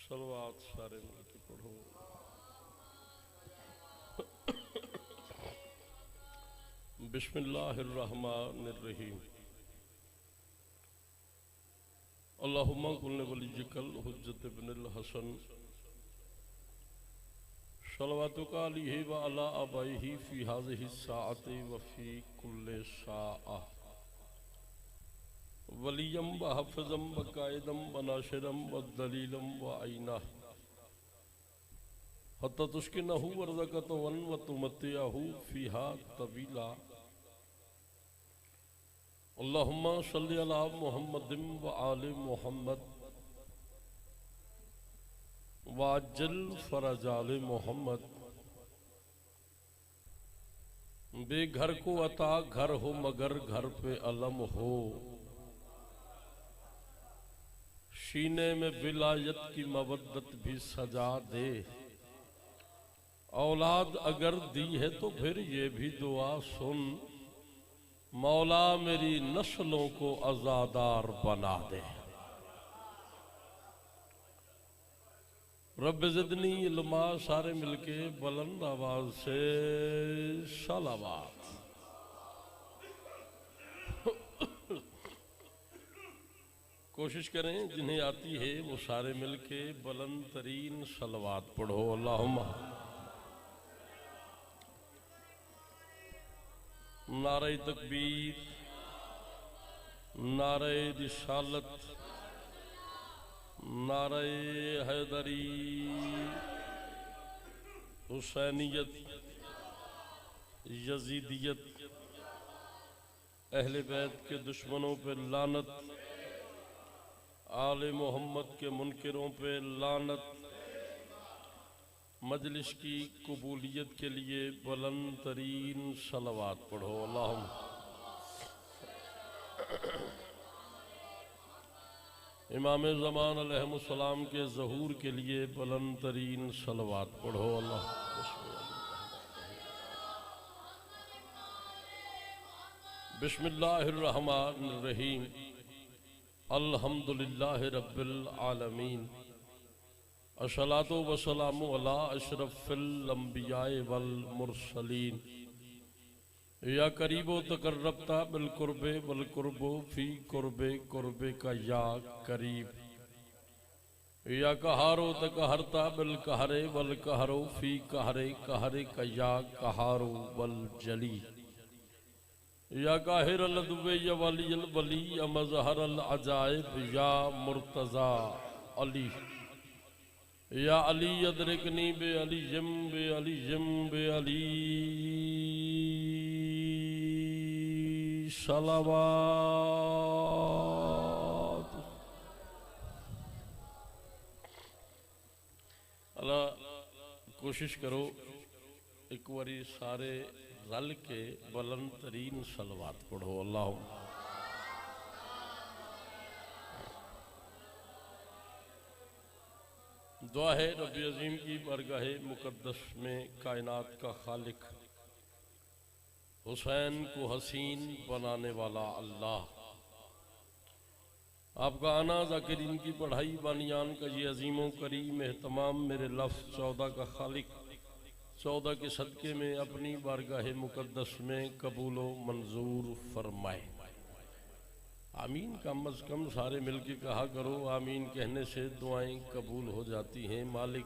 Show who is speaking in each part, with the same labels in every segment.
Speaker 1: सलवात सारे मिलके पढ़ो। बिस्मिल्लाहिर्रहमानिर्रहीम। अल्लाहुम्मा कुल्ले वलिय्यकल हुज्जत इब्नुल हसन सलवातुका अलैहि व अला आबाइही फी हाज़िहि साअति व फी कुल्ले साअ वलियम व हफ़्ज़म व कायदम व नाशिरम व दलीलम व आइना हत्ता तुस्किनहु वर्ज़क़तवन व तुमत्तिअहु फ़ीहा तवीला। अल्लाहुम्मा सल्लि अला मुहम्मदिन व आलि मुहम्मद वाजल फरजाल मोहम्मद। बेघर को अता घर हो मगर घर पे अलम हो, सीने में विलायत की मवद्दत भी सजा दे। औलाद अगर दी है तो फिर ये भी दुआ सुन, मौला मेरी नस्लों को आज़ादार बना दे। रब ज़िदनी इल्मा सारे मिलके बुलंद आवाज से सलावत। कोशिश करें जिन्हें आती है वो सारे मिलके बुलंद तरीन सलावत पढ़ो। अल्लाहुम्मा नारे तकबीर, नारे रिसालत, नारे हैदरी, हुसैनियत, यजीदियत, अहले बैत के दुश्मनों पे लानत, आले मोहम्मद के मुनकिरों पे लानत। मजलिस की कबूलियत के लिए बुलंद तरीन सलावत पढ़ो। अल्लाहुम्मा इमाम ज़मान अलैहिस्सलाम के ज़हूर के लिए बुलंद तरीन सलावत पढ़ो। अल्लाह बिस्मिल्लाहिर्रहमानिर्रहीम। अल्हम्दुलिल्लाहि रब्बिल आलमीन। अस्सलातु वस्सलामु अला अशरफिल अंबियाए वल मुरसलीन। या करीबो तकर्रबता बिल कुर्बे वल कुर्बो फी कुर्बे कुर्बे का या करीब। या कहारो तकहरता बिल कहरे वल कहरो फी कहरे कहरे का या कहारो वल जली। या काहिर अल दुबे या वली अल वली या मजहर अल अजाइब या मुर्तज़ा अली। या अली अदरिकनी बे अली जिम बे अली जिम बे अली सलावत। अल्लाह कोशिश करो एक बारी सारे रल के बुलंद तरीन सलावत पढ़ो। अल्लाह दुआ है रब्बी अज़ीम की बरगाह मुक़द्दस में कायनात का खालिक, हुसैन को हसीन बनाने वाला अल्लाह, आपका आना ज़ाकिरीन की पढ़ाई बानियान का ये अजीमों करीम एहतमाम मेरे लफ्ज़ 14 का खालिक 14 के सदक़े में अपनी बारगाह मुक़द्दस में कबूल व मंजूर फरमाए। आमीन। कम अज़ कम सारे मिलके कहा करो आमीन। कहने से दुआएं कबूल हो जाती हैं। मालिक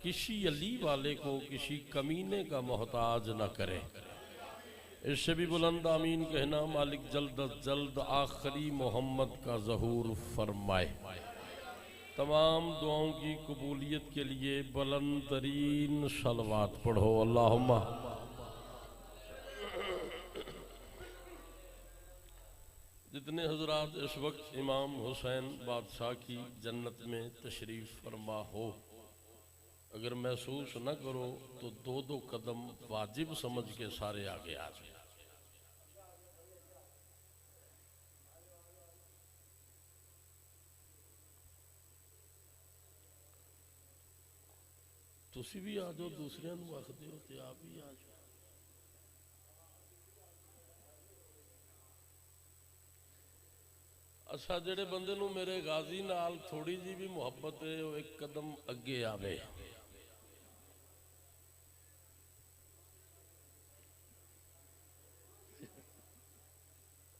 Speaker 1: किसी अली वाले को किसी कमीने का मोहताज न करे। इससे भी बुलंद आमीन कहना। मालिक जल्द अज जल्द आखिरी मोहम्मद का ज़हूर फरमाए। तमाम दुआओं की कबूलियत के लिए बुलंद तरीन सलावत पढ़ो। अल्लाहुम्मा जितने हजरात इस वक्त इमाम हुसैन बादशाह की जन्नत में तशरीफ़ फरमा हो, अगर महसूस न करो तो दो दो कदम वाजिब समझ के सारे आगे आ जाए। तुसी भी आ जाओ, दूसरे आखते हो तो आप भी आ जाओ। अच्छा जेड़े बंदे नू मेरे गाजी नाल थोड़ी जी भी मुहब्बत है वो एक कदम अगे आवे।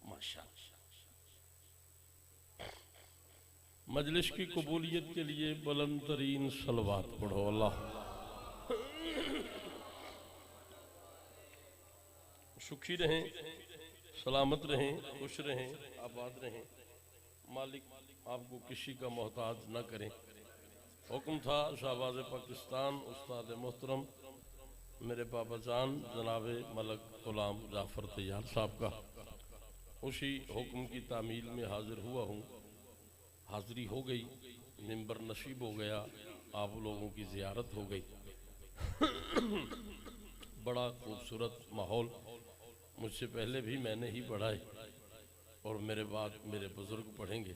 Speaker 1: माशा मजलिस की कबूलियत के लिए बुलंद तरीन सलवात पढ़ो। अल्लाह सुखी रहें, सलामत रहें, खुश रहें, आबाद रहें। मालिक आपको किसी का मोहताज न करें। हुक्म था शाहबाज पाकिस्तान उस्ताद मोहतरम मेरे पापा जान जनाब मलक गुलाम जाफर तैयार साहब का, उसी हुक्म की तामील में हाजिर हुआ हूँ। हाजिरी हो गई, मिंबर नसीब हो गया, आप लोगों की ज़ियारत हो गई। बड़ा खूबसूरत माहौल, मुझसे पहले भी मैंने ही पढ़ा है और मेरे बाद मेरे बुजुर्ग पढ़ेंगे।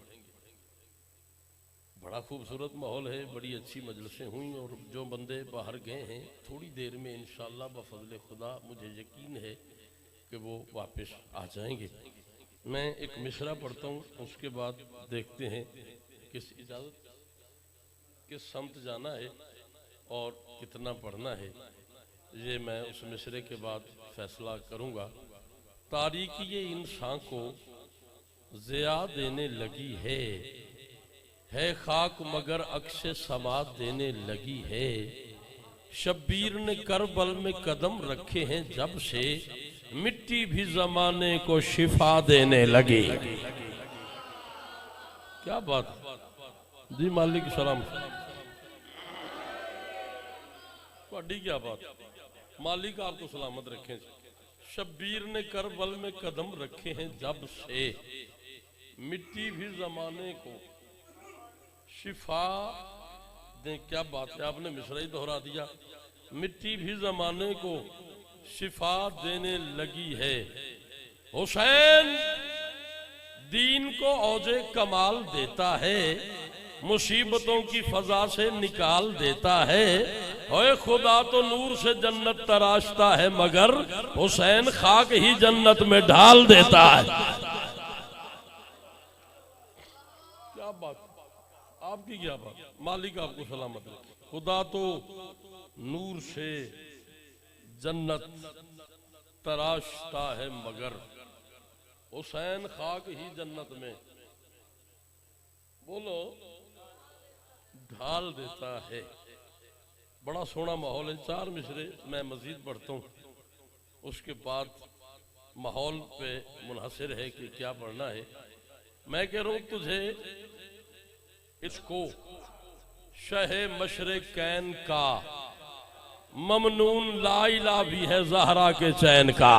Speaker 1: बड़ा खूबसूरत माहौल है, बड़ी अच्छी मजलिसें हुई और जो बंदे बाहर गए हैं थोड़ी देर में इंशाअल्लाह बफज़ल खुदा मुझे यकीन है कि वो वापस आ जाएंगे। मैं एक मिसरा पढ़ता हूँ, उसके बाद देखते हैं किस इजाज़त किस समत जाना है और कितना पढ़ना है, ये मैं उस मिसरे के बाद फैसला करूँगा। तारीकी ये इंसान को ज़िया देने लगी है खाक मगर अक्से समात देने लगी है। शब्बीर ने करबल में कदम रखे हैं जब से, मिट्टी भी जमाने को शिफा देने लगी। क्या बात जी, मालिक सलाम। थोड़ी क्या बात, मालिक आपको सलामत रखें। शब्बीर ने करबल में कदम रखे हैं जब से, मिट्टी भी जमाने को शिफा दे। क्या बात है, आपने मिसरा ही दोहरा दिया। मिट्टी भी जमाने को शिफा देने लगी है। हुसैन दीन को औजे कमाल देता है, मुसीबतों की फजा से निकाल देता है। ओए खुदा तो नूर से जन्नत तराशता है मगर हुसैन खाक ही जन्नत में ढाल देता है। क्या बात, आपकी क्या बात, मालिक आपको सलामत रखे। खुदा तो नूर से जन्नत तराशता है मगर हुसैन खाक ही जन्नत में बोलो ढाल देता है। बड़ा सोना माहौल है। चार मिसरे मैं मजीद पढ़ता हूँ, उसके बाद माहौल पे मुनहसर है कि क्या पढ़ना है। मैं कह रहा हूँ तुझे इसको शहे मशरिकैन का ममनून लाइला भी है ज़हरा के चैन का।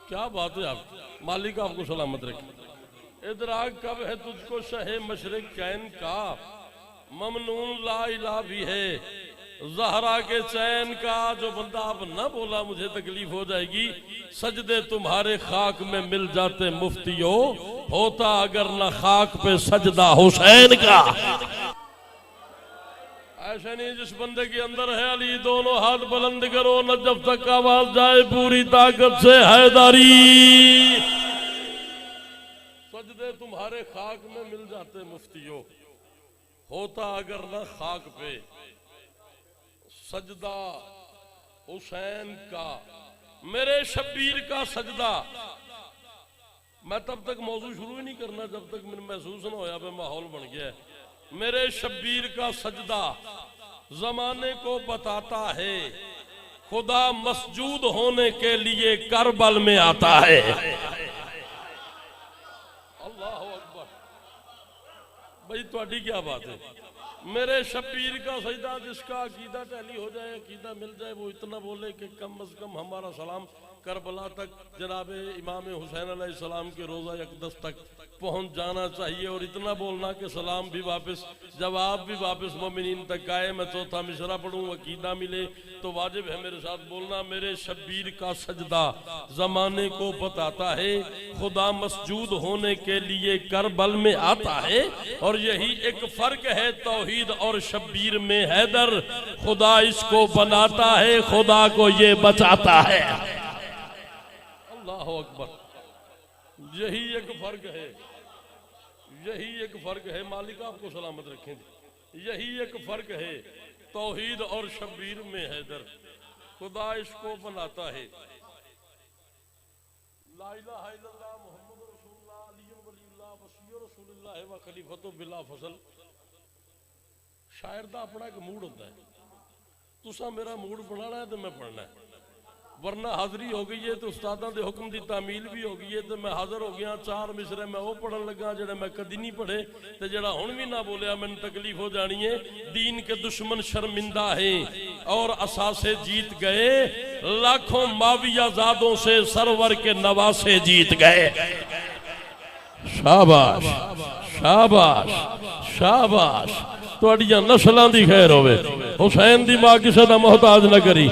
Speaker 1: क्या बात है, आप मालिक आपको सलामत रखे। इदराक कब है तुझको शहे मशरिकैन का, ममनून लाइला भी है ज़हरा के चैन का। जो बंदा अब न बोला मुझे तकलीफ हो जाएगी। सजदे तुम्हारे खाक में मिल जाते मुफ्तियों, होता अगर न खाक पे सजदा हुसैन का। ऐसा नहीं जिस बंदे के अंदर है अली, दोनों हाथ बुलंद करो न जब तक आवाज जाए पूरी ताकत से हैदरी। सजदे तुम्हारे खाक में मिल जाते मुफ्तियों, होता अगर न खाक पे सजदा हुसैन का। मेरे शब्बीर का सजदा, मैं तब तक मौजू शुरू ही नहीं करना जब तक मैंने महसूस न होया पे माहौल बन गया। मेरे शब्बीर का सजदा जमाने को बताता है, खुदा मसजूद होने के लिए करबल में आता है। अल्लाह अकबर। भाई तुम्हारी क्या बात है। मेरे शब्बीर का सजदा जिसका अकीदा टैली हो जाए, अकीदा मिल जाए, वो इतना बोले कि कम अज कम हमारा सलाम करबला तक जनाब इमाम हुसैन अलैहिस्सलाम के रोज़ा अक़दस तक पहुंच जाना चाहिए। और इतना बोलना कि सलाम भी वापस, जवाब भी वापस मोमिनीन तक आए। मैं चौथा मिसरा पढ़ूँ, अकीदा मिले तो वाजिब है मेरे साथ बोलना। मेरे शब्बीर का सजदा जमाने को बताता है, खुदा मसजूद होने के लिए करबल में आता है। और यही एक फर्क है तौहीद और शब्बीर में हैदर, खुदा इसको बनाता है, खुदा को ये बचाता है। अल्लाह अकबर। यही एक फर्क है, यही एक फर्क है। मालिक आपको सलामत रखें। यही एक फर्क है तौहीद और शब्बीर में हैदर। खुदा इसको बनाता है। ला इलाहा इल्लल्लाह मुहम्मद रसूलुल्लाह अली वलीउल्लाह वसी रसूलुल्लाह व खलीफतु बिला फजल। शायर दा अपना एक मूड होता है। तुसा मेरा मूड बनाना है तो मैं पढ़ना है, वरना हाजरी हो गई है तो उस्तादा के हुक्म की तामील भी हो गई है तो मैं हाजिर हो गया। 4 मिसरे मैं वो पढ़न लगा जेड़ा मैं कदी नहीं पढ़े, तो जेड़ा हुण भी ना बोलिया मैंने तकलीफ हो जानी है। दीन के दुश्मन शर्मिंदा है और असासे जीत गए, लाखों माविया जादों से सरवर के नवासे जीत गए। शाबाश शाबाश शाबाश, तुहाडियां नस्लां दी खैर होवे। हुसैन दी मां किसे दा मोहताज न करी।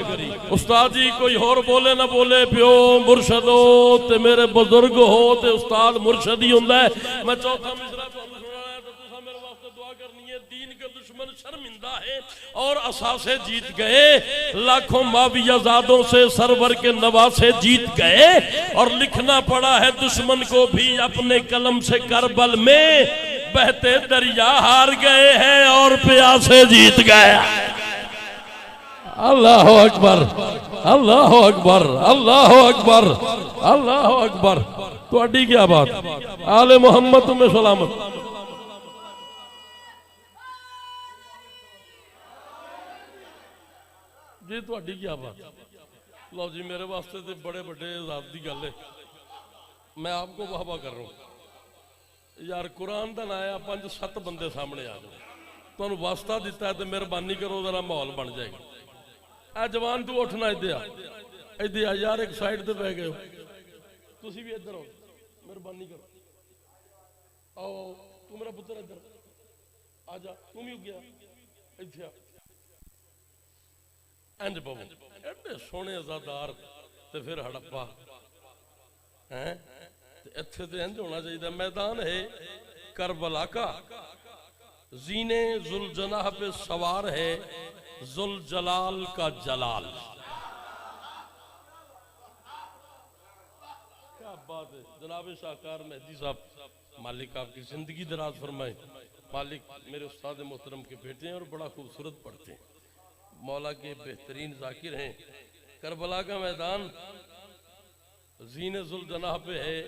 Speaker 1: उस्ताद जी कोई होर बोले ना बोले, प्यो मुर्शद हो ते मेरे बुजुर्ग हो ते उस्ताद मुर्शद ही हुंदा है। मैं चौथा मिसरा तुहानू सुनाया तो तुसा मेरे वास्ते दुआ करनी है। दीन के दुश्मन शर्मिंदा है और असासे जीत गए, लाखों माविया जादों से सरवर के नवासे जीत गए। और लिखना पड़ा है दुश्मन को भी अपने कलम से, करबल में बहते दरिया हार गए हैं और प्यासे जीत गए। अल्लाह अकबर अल्लाह अकबर अल्लाह अकबर अल्लाह अकबर। तुहाडी क्या बात, आले मोहम्मद तुम्हें सलामत। जी तुहाडी क्या बात। लो जी मेरे वास्ते तो बड़े बड़े इजाज़त की गल है। मैं आपको वाहवा कर रहा हूँ यार। कुरान का ना आया 5-7 बंदे सामने आ जाओ, तुहानू वास्ता दिता है तो मेहरबानी करो, जरा माहौल बन जाएगा। आ जवान तू उठना, इधर आ यार, एक साइड ते बह गए। तुसी भी इधर आओ, मेहरबानी करो। आओ तू मेरा पुत्र इधर आ जा, तू भी उगया इत्थे आ। इंज पवो, एडे सोहने अज़ादार ते फिर हड़प्पा हैं। इत्थे ते इंज होना चाहिए। मैदान है करबला का, जीने जुल जनाह पे सवार है जुल जलाल का जलाल। क्या बात है। जनाब शाहकार मेहदी साहब, मालिक आपकी जिंदगी दराज फरमाए। मालिक मेरे उस्ताद मोहतरम के बेटे हैं और बड़ा खूबसूरत पढ़ते हैं, मौला के बेहतरीन जाकिर हैं। करबला का मैदान जीने जुल जनाह पे है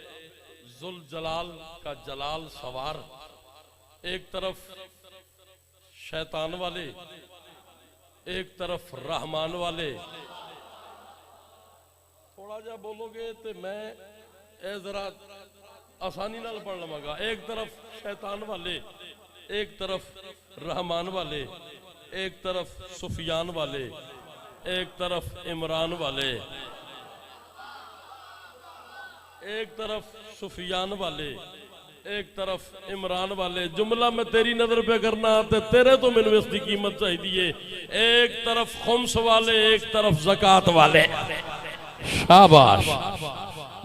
Speaker 1: जुल जलाल का जलाल सवार। एक तरफ शैतान वाले, एक तरफ रहमान वाले। थोड़ा जा बोलोगे तो मैं जरा आसानी नाल पढ़ लवांगा। एक तरफ शैतान वाले, एक तरफ रहमान वाले, एक तरफ सुफियान वाले, एक तरफ इमरान वाले, एक तरफ सुफियान वाले, एक तरफ इमरान वाले। जुमला मैं तेरी नजर पे करना ते तेरे तो मैनू इसकी कीमत चाहिए। एक तरफ खुम्स वाले, एक तरफ ज़कात वाले। शाबाश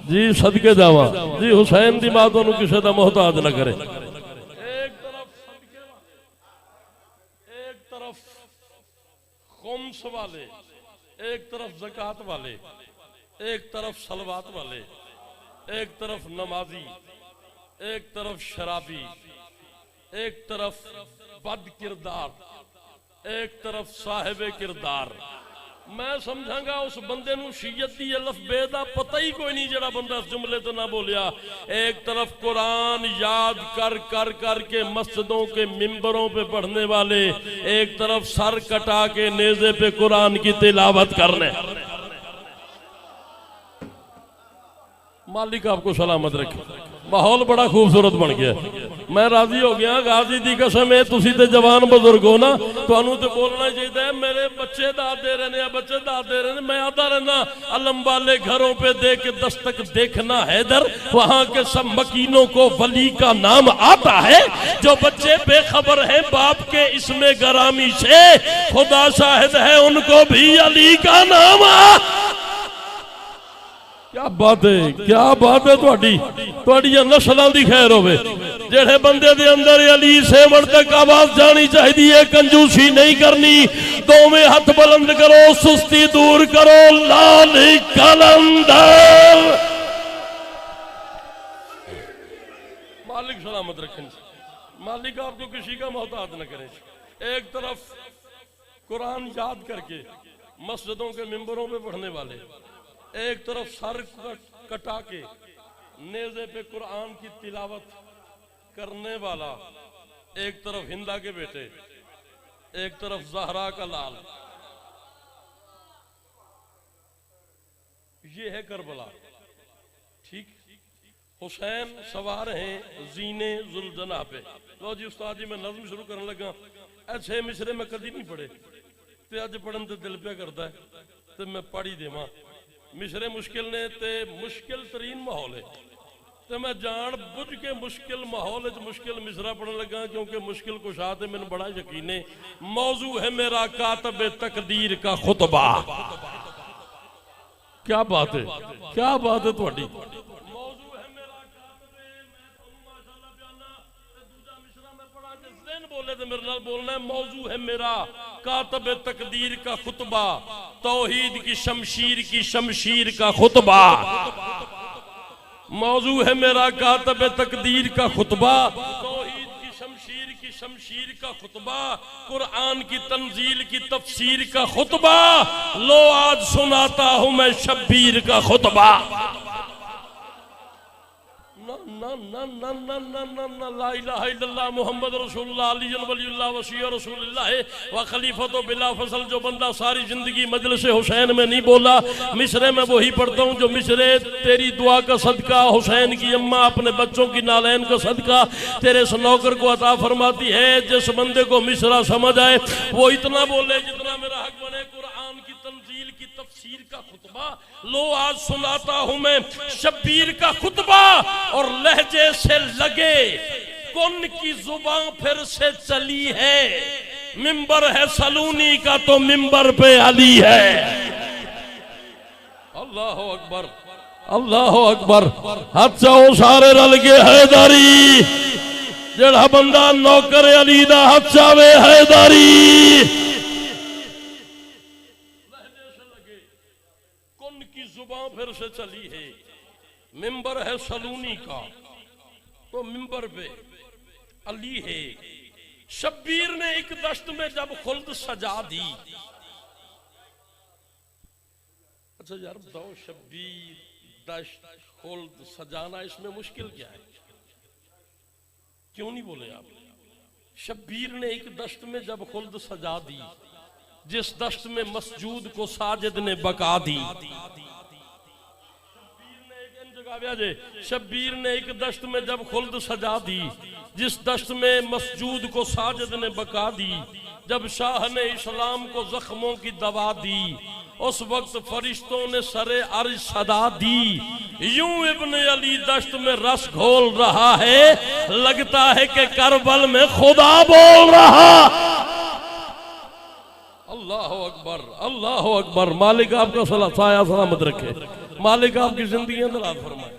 Speaker 1: जी, सदके जावा जी। हुसैन दी मां तुहानू किसे दा मोहताज ना करे। एक तरफ सदके वाले, एक तरफ खुम्स वाले, एक तरफ ज़कात वाले, एक तरफ सलवात वाले, एक तरफ नमाजी, एक तरफ शराबी, एक तरफ बद किरदार, एक तरफ साहिब किरदार। मैं समझांगा उस बंदे नू शीयत दी अलफ बे दा पता ही कोई नहीं जेड़ा बंदा इस जुमले तो ना बोलिया। एक तरफ कुरान याद कर कर कर के मस्जिदों के मिंबरों पे पढ़ने वाले, एक तरफ सर कटा के नेज़े पे कुरान की तिलावत करने। मालिक आपको सलामत रखे। माहौल बड़ा खूबसूरत बन गया। मैं राजी हो गया। गाजी दी कसम है, तुसी ते जवान बुजुर्ग हो ना, तुहानू ते बोलना चाहिए। मेरे बच्चे दादे रहने, बच्चे दादे रहने। मैं आता रहना अलम वाले घरों पे दे के दस्तक देखना हैदर, वहां के सब मकीनों को वली का नाम आता है। जो बच्चे बेखबर हैं बाप के इसमें गरामी से, खुदा शाहिद है उनको भी अली का नाम क्या बात है, क्या बात है। तुहाडियां नस्लां दी खैर होवे। जेड़े बंदे दे अंदर अली सेवण तक आवाज जानी चाहिए। कंजूसी नहीं करनी। दोवें हाथ बुलंद करो, सुस्ती दूर करो। लाल कलंदर सलामत रखें। मालिक आपको किसी का मोहताज न करें। एक तरफ कुरान याद करके मस्जिदों के मिंबरों पे पढ़ने वाले, एक तरफ सर कटा के नेज़े पे कुरान की तिलावत करने वाला, एक तरफ हिंदा के बेटे, एक तरफ ज़हरा का लाल। ये है करबला। ठीक, हुसैन सवार हैं जीने जुल्जना पे। लो जी उस्ताद जी मैं नज़्म शुरू करने लगा, ऐसे मिसरे में कभी नहीं पढ़े ते अज पढ़न ते दिल पे करता है ते मैं पढ़ ही देवां। मिसरे मुश्किल ने ते मुश्किल तरीन माहौल है तो मैं जान बुझ के मुश्किल माहौल मुश्किल मिसरा पढ़ने लगा, क्योंकि मुश्किल कुशा ते मैंने बड़ा यकीन है। मौजू है मेरा कातब तकदीर का खुतबा। क्या बात है, क्या बात है थोड़ी। मौजू है मेरा कातब, मैं माशाअल्लाह बयाना ते दूजा मिसरा में पढ़ा के ज़हन बोले ते मेरे नाल बोलना है। मौजू है मेरा कातब तकदीर का खुतबा, तौहीद की शमशीर का खुतबा। मौजू है मेरा कातब तकदीर का खुतबा, तौहीद की शमशीर का खुतबा, कुरान की तंजील की तफसीर का खुतबा। लो आज सुनाता हूं मैं शब्बीर का खुतबा। ना ना ना ना ना ना ना ना ला इलाहा इल्लल्लाह मुहम्मद रसूलुल्लाह अली वलीउल्लाह वसी रसूलुल्लाह व खलीफतो बिला फसल। जो बंदा सारी जिंदगी मजलिस हुसैन में नहीं बोला, मिसरे में वही पढ़ता हूँ जो मिसरे तेरी दुआ का सदका, हुसैन की अम्मा अपने बच्चों की नालैन का सदका तेरे सनौकर को अता फरमाती है। जिस बंदे को मिसरा समझ आए वो इतना बोले जितना मेरा हक बने। कुरान की तंजील की तफसीर का खुतबा, लो आज सुनाता हूं मैं शब्बीर का खुतबा। और लहजे से लगे कुन की जुबान फिर से चली है, मिंबर है सलूनी का तो मिंबर पे अली है। अल्लाह अकबर, अल्लाह अकबर। हाथ चाहो सारे रल के हैदारी, जेड़ा बंदा नौकर अली दा हाथ चावे हैदारी। जुबान फिर से चली है, मिंबर है सलूनी का तो मिंबर पे अली है। शब्बीर ने एक दश्त में जब खुल्द सजा दी। अच्छा यार बताओ, शब्बीर दश्त खुल्द सजाना इसमें मुश्किल क्या है? क्यों नहीं बोले आप? शब्बीर ने एक दश्त में जब खुल्द सजा दी, जिस दश्त में मसजूद को साजिद ने बका दी। शब्बीर ने एक दश्त में जब खुल्द सजा दी, जिस दश्त में मसजूद को साजिद ने बका दी। जब शाह ने इस्लाम को जख्मों की दवा दी, उस वक्त फरिश्तों ने सरे अर्ज सदा दी। यूं इब्न अली दश्त में रस घोल रहा है, लगता है कि करबल में खुदा बोल रहा। अल्लाह अकबर, अल्लाह अकबर। मालिक आपका साया सलामत रखे, मालिक आपकी जिंदगी दराज फरमाए।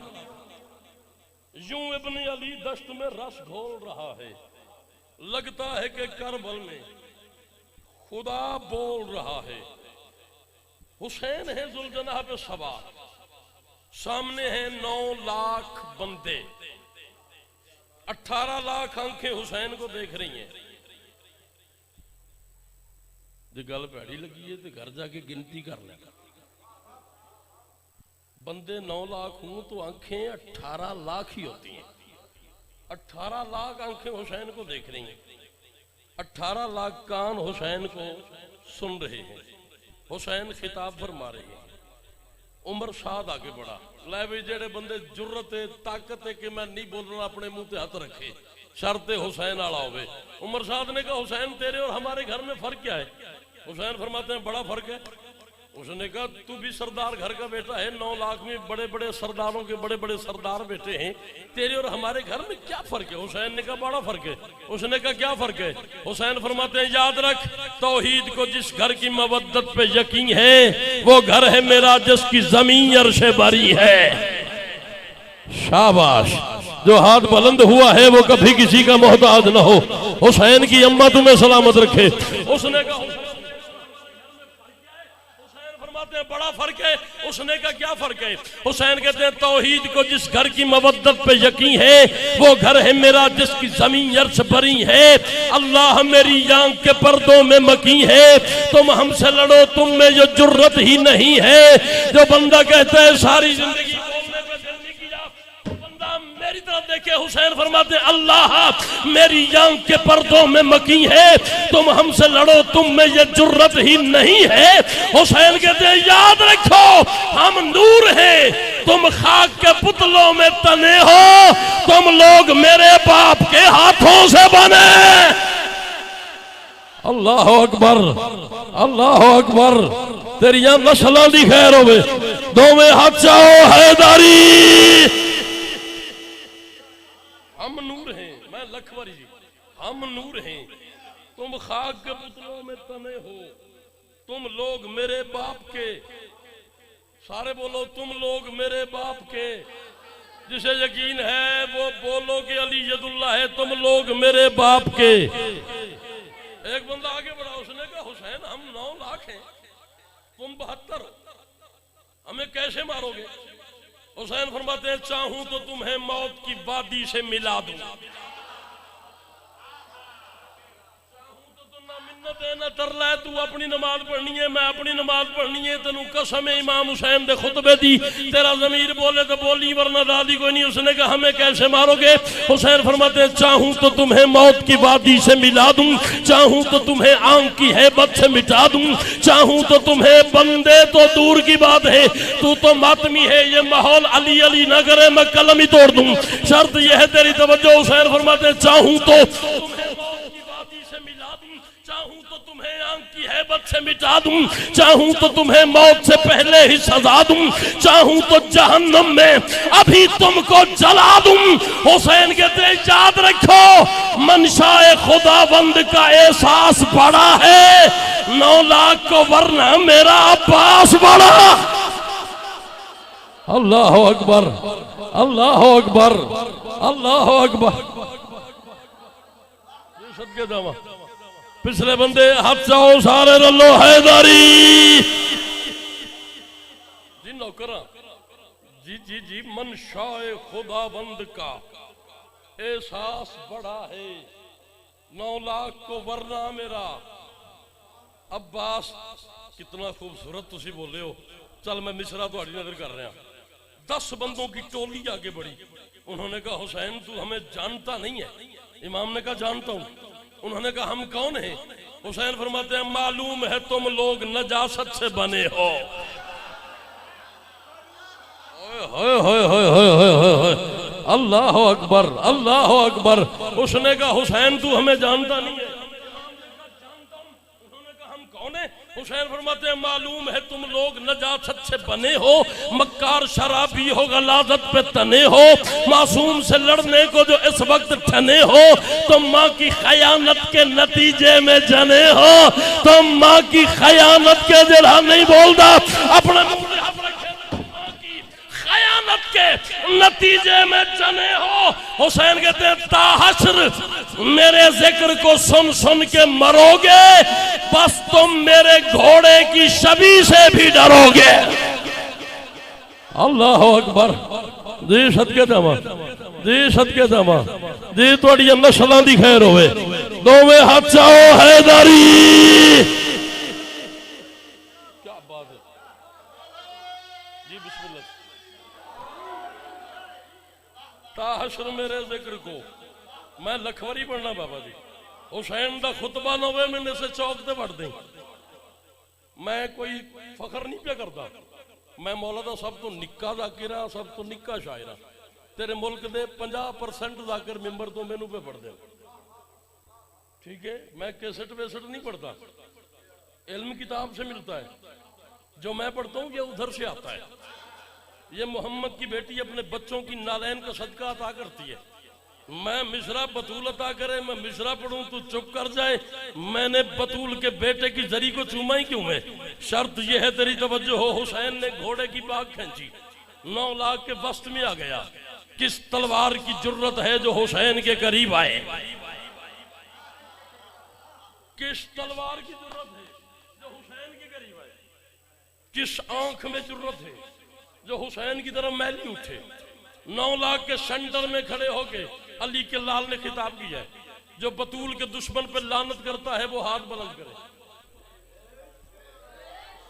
Speaker 1: यूं इब्न अली दश्त में रस घोल रहा है, लगता है कि करबल में खुदा बोल रहा है। हुसैन है जुल्जना पे सवार, सामने है 9 लाख बंदे, 18 लाख आंखें हुसैन को देख रही हैं। जो गल भैड़ी लगी है तो घर जाके गिनती कर लेना। बंदे 9 लाख हूं तो आंखें 18 लाख ही होती हैं। 18 लाख आंखें हुसैन को देख रही हैं, 18 लाख कान हुसैन को सुन रहे हैं। हुसैन खिताब फरमा रहे हैं। उमर साद आगे बढ़ा, लै भी जेड़े बंदे जुर्रत है ताकत है कि मैं नहीं बोलना, अपने मुंह पे हाथ रखे, शर्त हुसैन आला होवे। उमर साद ने कहा हुसैन तेरे और हमारे घर में फर्क क्या है? हुसैन फरमाते हैं बड़ा फर्क है। उसने कहा तू भी सरदार घर का बेटा है, 9 लाख में बड़े बड़े सरदारों के बड़े बड़े सरदार बेटे हैं, तेरे और हमारे घर में क्या फर्क है? हुसैन ने कहा बड़ा फर्क है। उसने कहा क्या फर्क है? हुसैन फरमाते हैं याद रख, तौहीद को जिस घर की मवद्दत पे यकीन है वो घर है मेरा जिसकी जमीन अर्शे बरी है। शाबाश, जो हाथ बुलंद हुआ है वो कभी किसी का मोहताज न हो। हुसैन की अम्मा तुम्हें सलामत रखे। उसने कहा बड़ा फर्क है। उसने का क्या फर्क है? हुसैन कहते हैं तौहीद को जिस घर की मवद्दत पे यकीन है वो घर है मेरा जिसकी जमीन अर्श भरी है। अल्लाह मेरी आंख के पर्दों में मकी है, तुम हमसे लड़ो तुम में जो जुर्रत ही नहीं है। जो बंदा कहता है सारी जिंदगी बोलने पे दिल नहीं किया, तो बंदा मेरी तरफ देखे। हुसैन फरमाते अल्लाह मेरी आंख के पर्दों में मकी है, तुम हमसे लड़ो तुम में ये जुर्रत ही नहीं है। हुसैन कहते हैं याद रखो हम नूर हैं, तुम खाक के पुतलों में तने हो, तुम लोग मेरे बाप के हाथों से बने। अल्लाह अकबर, अल्लाह अकबर। तेरिया नस्लों की खैर होवे, दोवें हाथ चाहो हैदारी। हम नूर हैं, मैं लखवरी जी, हम नूर हैं, तुम खाक के पुतलों में तने हो, तुम लोग मेरे बाप के। सारे बोलो तुम लोग मेरे बाप के। जिसे यकीन है वो बोलो कि अली यदुल्लाह है, तुम लोग मेरे बाप के। एक बंदा आगे बढ़ा, उसने कहा हुसैन हम 9 लाख हैं, तुम 72 हो, हमें कैसे मारोगे? हुसैन फरमाते हैं चाहूं तो तुम्हें मौत की वादी से मिला दूं, ना तरला है। तू अपनी नमाज पढ़नी है, मैं अपनी नमाज पढ़नी है। तेनू कसम है इमाम हुसैन दे खुतबे दी, तेरा ज़मीर बोले तो बोली वरना दादी कोई नहीं। उसने कहा हमें कैसे मारोगे? हुसैन फरमाते हैं चाहूं तो तुम्हें मौत की वादी से मिला दूं, चाहूं तो तुम्हें आंख की हैबत से मिटा दूं, चाहूं तो तुम्हें बंदे तो दूर की बात है, तू तो मातमी है, ये माहौल अली अली न करे मैं कलम ही तोड़ दूं। शर्त यह है तेरी तवज्जो। हुसैन फरमाते हैं चाहूं तो हैबत से मिटा दूं, चाहूं तो तुम्हें मौत से पहले ही सजा दूं, चाहूं तो जहन्नम में अभी तुमको जला दूं। हुसैन कहते हैं याद रखो मनशाए खुदाबंद का एहसास बड़ा है, 9 लाख को वरना मेरा अब्बास बड़ा। अल्लाह अकबर, अल्लाह अकबर, अल्लाह अकबर। सदके जावा पिछले बंदे हाथ जाओ सारे रलो हैदारी जी नौकरा जी जी जी। मनशाए खुदाबंद का एहसास बड़ा है, 9 लाख को वरना मेरा अब्बास। कितना खूबसूरत तुसी बोले हो। चल मैं मिसरा तुम्हारी नजर कर रहा। 10 बंदों की टोली आगे बढ़ी। उन्होंने कहा हुसैन तू हमें जानता नहीं है। इमाम ने कहा जानता हूं। उन्होंने कहा हम कौन हैं? हुसैन फरमाते हैं मालूम है तुम लोग नजासत से बने हो। अल्लाह अकबर, अल्लाह अकबर। उसने कहा हुसैन तू हमें जानता नहीं है। उन्होंने कहा हम कौन है? हुसैन फरमाते हैं मालूम है तुम लोग नजासत से बने हो, मक्कार शराबी हो, गलाजत पे तने हो, मासूम से लड़ने को जो इस वक्त ठने हो, तुम माँ की खयानत के नतीजे में जने हो, तुम माँ की खयानत के जरा नहीं बोलता अपने खयानत के नतीजे में जने हो। हुसैन कहते हैं ताहश्र मेरे जिक्र को सुन सुन के मरोगे, बस तुम मेरे घोड़े की छवि से भी डरोगे। अल्लाह अकबर जी। सदके जावा जी, सदके जावा जी। थोड़ी नस्लों की खैर होवे, दोवें हाथ चाहो हैदारी। क्या बात है जी, बिस्मिल्लाह। ताहश्र मेरे जिक्र को मैं लखवरी पढ़ना बाबा जी। हुसैन का खुतबा 9वें महीने से चौक से पढ़ दें। मैं कोई फखर नहीं पे करता, मैं मौला दा सब तो निक्का जाकिर हाँ, सब तो निक्का शायर हाँ। तेरे मुल्क के 50% जाकिर मेंबर तो मैनू पे पढ़ दे। ठीक है, मैं कैसेट वेसेट नहीं पढ़ता, इल्म किताब से मिलता है। जो मैं पढ़ता हूँ ये उधर से आता है। ये मोहम्मद की बेटी अपने बच्चों की नालैन का सदका अता करती है। मैं मिश्रा बतूल अता करे, मैं मिश्रा पढ़ूं तू चुप कर जाए। मैंने बतूल के बेटे की जरी को चूमा ही क्यों है? शर्त यह है तेरी तवज्जो हो। हुसैन ने घोड़े की बाग खींची, 9 लाख के वस्त में आ गया। किस तलवार की जुर्रत है जो हुसैन के करीब आए? किस तलवार की जुर्रत है जो हुसैन के करीब आए? किस आंख में जुर्रत है जो हुसैन की तरफ मैली उठे? 9 लाख के सेंटर में खड़े होके अली के लाल ने खिताब किया है, जो बतूल के दुश्मन पे लानत करता है वो हाथ बुलंद करे।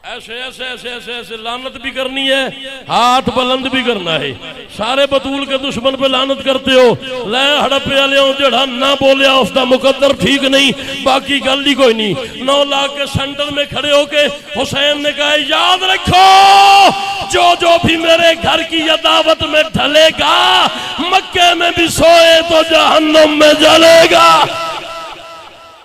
Speaker 1: ऐसे ऐसे ऐसे ऐसे ऐसे लानत भी करनी है, हाथ बुलंद भी करना है। सारे बतूल के दुश्मन पे लानत करते हो, ले हड़पे वाले जड़ा ना बोलिया उसका मुकद्दर ठीक नहीं, बाकी गल ही कोई नहीं। 9 लाख के सेंटर में खड़े होके हुसैन ने कहा याद रखो जो भी मेरे घर की अदावत में ढलेगा मक्के में भी सोए तो जहन्नुम में जलेगा।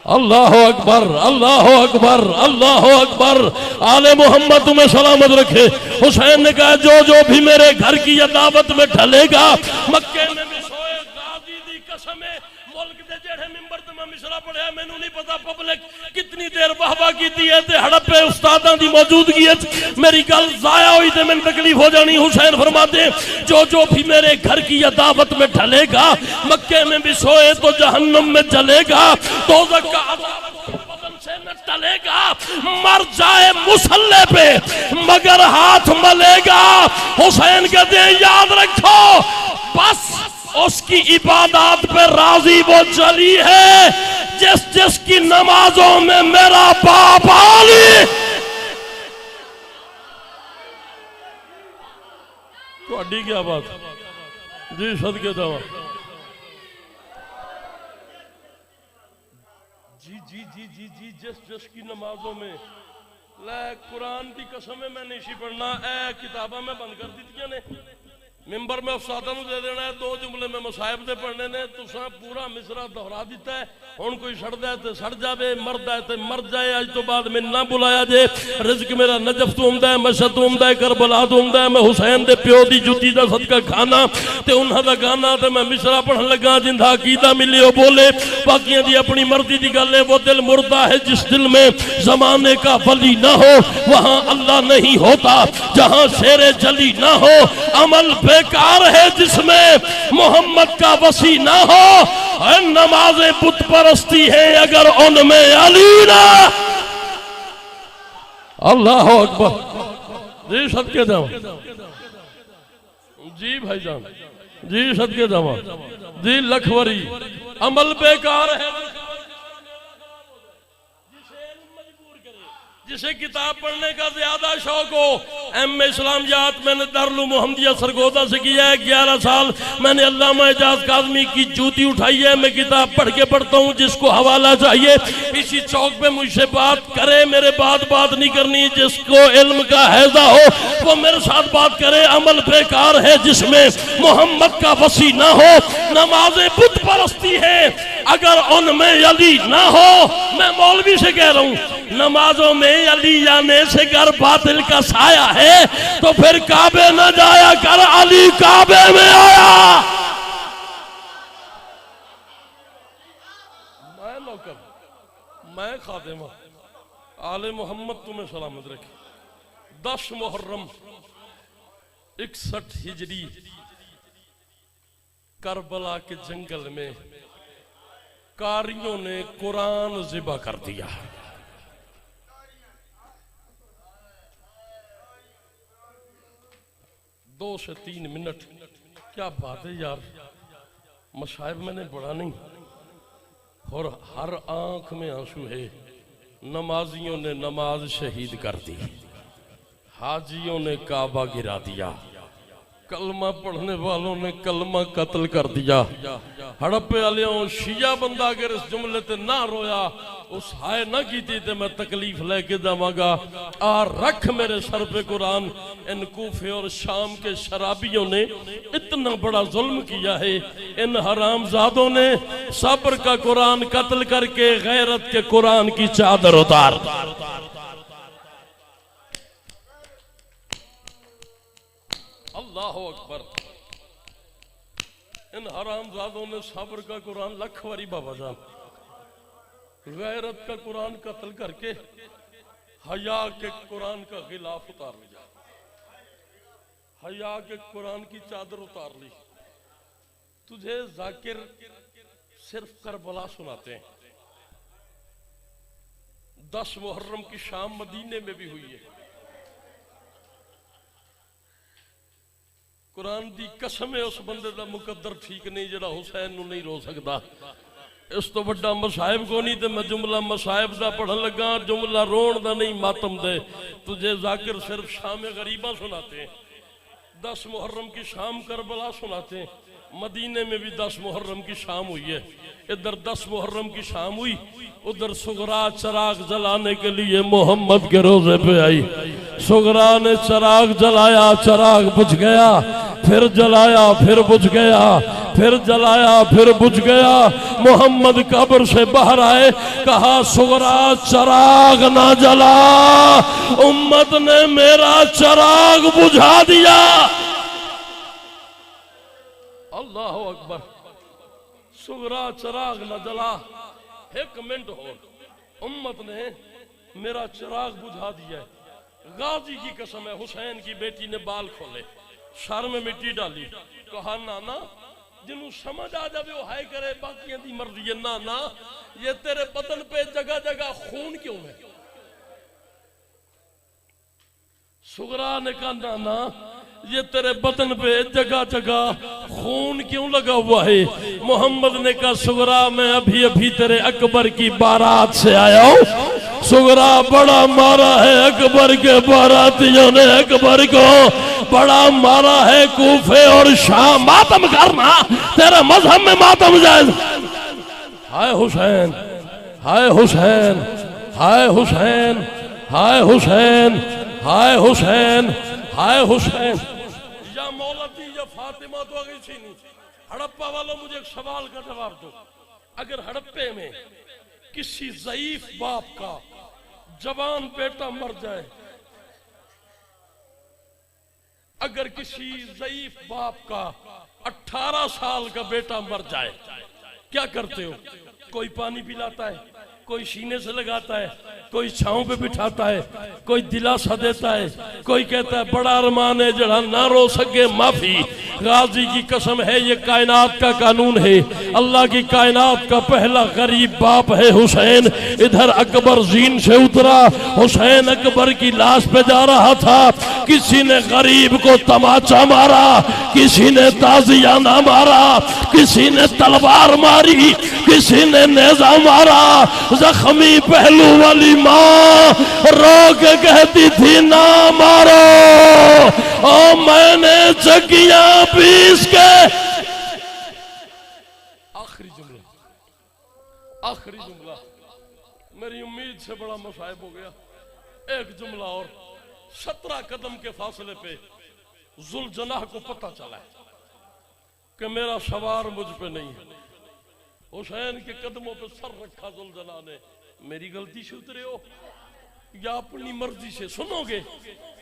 Speaker 1: अल्लाह अकबर, अल्लाह अकबर, अल्लाह अकबर। आले मोहम्मद तुम्हें सलामत रखे। हुसैन ने कहा जो भी मेरे घर की दावत में ढलेगा मक्के में भी सोए, गाजी दी कसम है मुल्क दे जेड़े मिंबर ते मैं मिसरा पढ़िया मैनू नहीं पता पब्लिक कितनी देर वाहवा कीती है ते हड़पे उस्तादां दी मौजूदगी विच मेरी गल जाया हुई ते मैनू तकलीफ हो जानी। हुसैन फरमाते जो भी मेरे घर की दावत में ढलेगा मक्के में भी सोए तो जहन्नुम में जलेगा, दोज़ख का बदन से न टलेगा, मर जाए मुसल्ले पे मगर हाथ मलेगा। हुसैन कहते हैं याद रखो बस उसकी इबादत पे राजी वो चली है जिसकी नमाजों में मेरा बाप आली। तो क्या बात जी, सदके दवा जी जी जी जी जी जिसकी नमाजों में ले कुरान की कसम है मैं नहीं पढ़ना, ए किताबा में बंद कर दी ने, मिंबर में उस्तादा दे देना है, 2 जुमले में मसाहिब दे पढ़ने ने, तुसा पूरा मिसरा दोहरा दिता है। हुण कोई सड़दा है तो सड़ जावे, मरदा है तो मर जाए, अज तो बाद मैं ना बुलाया जे। रिज़्क मेरा नजफ तो हुंदा है, मशहद तो हुंदा है, करबला तो हुंदा है। मैं हुसैन दे प्यो दी जुत्ती दा सदका खाना ते उन्हां दा गाना ते मैं मिसरा पढ़न लगा जिंदा अकीदा मिले ओ बोले। बाकियां दी अपनी मर्जी दी गल है। वो दिल मुर्दा है जिस दिल में जमाने का वली ना हो, वहां अल्लाह नहीं होता। जहां शेरे जली ना हो, अमल बेकार है जिसमें मोहम्मद का वसी ना हो। नमाजें बुत परस्ती है अगर उनमें अली ना। अल्लाह अकबर जी, सदके जावा जी भाईजान जी, सदके जावा जी। लखवरी अमल बेकार है जिसे किताब पढ़ने का ज्यादा शौक हो। एम इस्लामियात मैंने दारुल मुहम्मदिया सरगोदा से किया है, 11 साल मैंने अल्लामा एजाज काज़मी की जूती उठाई है। मैं किताब पढ़ के पढ़ता हूँ, जिसको हवाला चाहिए इसी चौक पे मुझसे बात करे, मेरे बात नहीं करनी। जिसको इल्म का हैजा हो वो मेरे साथ बात करे। अमल बेकार है जिसमें मोहम्मद का वसी ना हो। नमाजें बुत परस्ती है अगर उनमें अली ना हो। मैं मौलवी से कह रहा हूँ नमाजों में अली जाने से घर बातिल का साया है, तो फिर काबे न जाया कर, अली काबे में आया। मैं नौकर, मैं खादिमा, आले मोहम्मद तुम्हें सलामत रखे। 10 मुहर्रम 61 हिजरी करबला के जंगल में कारियों ने कुरान ज़िबा कर दिया। 2 से 3 मिनट, क्या बात है यार। मशाइब मैंने पढ़ा नहीं और हर आंख में आंसू है। नमाजियों ने नमाज शहीद कर दी, हाजियों ने काबा गिरा दिया, कलमा पढ़ने वालों ने कलमा कत्ल कर दिया। हड़प्पे वालों शिया बंदा अगर इस जुमले ते ना रोया, उस हाय ना की ते मैं तकलीफ लेके जावांगा। आ रख मेरे सर पे कुरान। इन कूफे और शाम के शराबियों ने इतना बड़ा जुल्म किया है। इन हरामजादों ने सब्र का कुरान कत्ल करके गैरत के कुरान की चादर उतार। अल्लाह अकबर। इन हरामजादों ने सब्र का कुरान लखवारी बाबा जान गैरत का कुरान कत्ल करके हया के कुरान का खिलाफ उतार लिया, हया के कुरान की चादर उतार ली। तुझे जाकिर सिर्फ करबला सुनाते हैं। 10 मुहर्रम की शाम मदीने में भी हुई है। कुरान दी कसम है उस बंदे दा मुकद्दर ठीक नहीं जिहड़ा हुसैन नूं नहीं रो सकदा। इस तो बड़ा मसाहिब को नहीं। तो मैं जुमला मसाहिब दा पढ़न लगा, जुमला रोण दा नहीं मातम दे। तुझे जाकिर सिर्फ शाम गरीबा सुनाते हैं, 10 मुहर्रम की शाम करबला सुनाते हैं। मदीने में भी 10 मुहर्रम की शाम हुई है। इधर 10 मुहर्रम की शाम हुई, उधर सुगरा चराग जलाने के लिए मोहम्मद के रोजे पे आई। सुगरा ने चराग जलाया, चराग बुझ गया, फिर जलाया, फिर बुझ गया, फिर जलाया, फिर बुझ गया। मोहम्मद कब्र से बाहर आए, कहा सुगरा चराग ना जला, उम्मत ने मेरा चराग बुझा दिया। अल्लाह अकबर। सुगरा चराग न जला, 1 मिनट हो, उम्मत ने मेरा चिराग बुझा दिया है। गाजी की कसम है, हुसैन की बेटी ने बाल खोले, सर में मिट्टी डाली, कहा नाना जिन्हों समझ आ जाए वो हाय करे, बाकी दी मर्जी है। ना ये तेरे बदन पे जगह जगह खून क्यों है? सुगरा ने कहा नाना ये तेरे बदन पे जगह जगह खून क्यों लगा हुआ है? मोहम्मद ने कहा सुगरा मैं अभी अभी तेरे अकबर की बारात से आया हूँ। सुगरा बड़ा मारा है अकबर के बारातियों ने, अकबर को बड़ा मारा है कूफे और शाम। मातम करना तेरे मजहब में मातम जायज। हाय हुसैन, हाय हुसैन, हाय हुसैन, हाय हुसैन, हाय हुसैन, हाय हुसैन। या मौलवी या फातिमा तो अगर सी नहीं। हड़प्पा वालों मुझे एक सवाल का जवाब दो। अगर हड़प्पे में किसी ज़ईफ बाप का जवान बेटा मर जाए, अगर किसी ज़ईफ बाप का 18 साल का बेटा मर जाए, क्या करते हो? कोई पानी पिलाता है, कोई सीने से लगाता है, कोई छांव पे बिठाता है, कोई दिलासा देता है, कोई कहता है बड़ा अरमान है जड़ा ना रो सके माफी। गाजी की कसम है ये कायनात का कानून है। अल्लाह की कायनात का पहला गरीब बाप है हुसैन। इधर अकबर जीन से उतरा, हुसैन अकबर की लाश पे जा रहा था, किसी ने गरीब को तमाचा मारा, किसी ने ताजियाना मारा, किसी ने तलवार मारी, किसी ने नेजा मारा। जख्मी पहलू वाली माँ रो के कहती थी ना मारो, और मैंने चकियां पीस के। आखिरी जुमला, आखिरी जुमला, मेरी उम्मीद से बड़ा मसाइब हो गया। एक जुमला और। 17 कदम के फासले पे जुलजनाह को पता चला कि मेरा सवार मुझ पे नहीं है। हुसैन के कदमों पे सर रखा जुलजना ने। मेरी गलती से उतरे हो या अपनी मर्जी से? सुनोगे?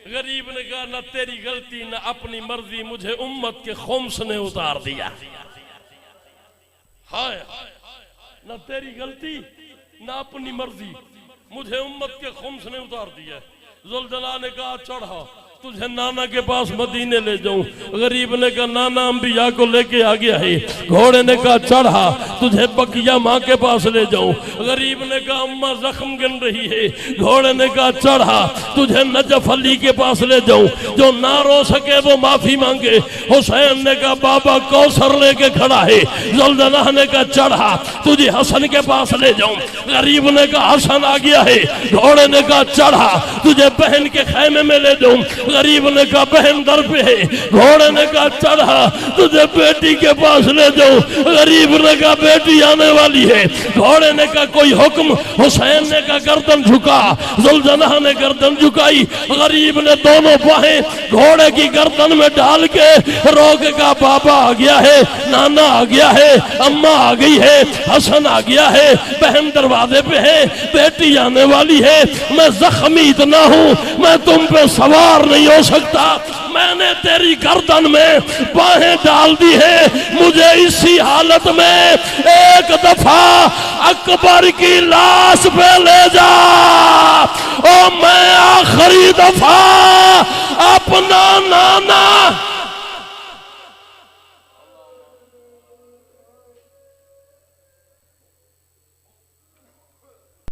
Speaker 1: गरीब ने कहा ना तेरी गलती ना अपनी मर्जी, मुझे उम्मत के खुम्स ने उतार दिया। हाय, ना तेरी गलती ना अपनी मर्जी, मुझे उम्मत के खुम्स ने उतार दिया। जुलजना ने कहा चढ़ा, तुझे नाना के पास मदीने ले जाऊं। गरीब ने कहा नाना अंबिया को लेके आ गया है। घोड़े ने कहा चढ़ा, तुझे बकिया माँ के पास ले जाऊं। गरीब ने कहा अम्मा जख्म गिन रही है। घोड़े ने कहा चढ़ा, तुझे नजफ अली के पास ले जाऊं, जो ना रो सके वो माफी मांगे। हुसैन ने कहा बाबा कौसर लेके खड़ा है। जुलजनाह ने कहा चढ़ा, तुझे हसन के पास ले जाऊं। गरीब ने कहा हसन आ गया है। घोड़े ने कहा चढ़ा, तुझे बहन के खेमे में ले जाऊं। गरीब ने कहा बहन दर पे है। घोड़े ने कहा चढ़ा, तुझे बेटी के पास ले जाऊं। गरीब ने कहा बेटी आने वाली है। घोड़े ने कहा कोई हुक्म? हुसैन ने कहा गर्दन झुका। जुलजनाह ने गर्दन झुकाई। गरीब ने दोनों बाहें घोड़े की गर्दन में डाल के रो के कहा बाबा आ गया है, नाना आ गया है, अम्मा आ गई है, हसन आ गया है, बहन दरवाजे पे है, बेटी आने वाली है। मैं जख्मी इतना हूं, मैं तुम पे सवार नहीं हो सकता। मैंने तेरी गर्दन में बाहें डाल दी है। मुझे इसी हालत में एक दफा अकबर की लाश पे ले जा, और मैं आखिरी दफा अपना नाना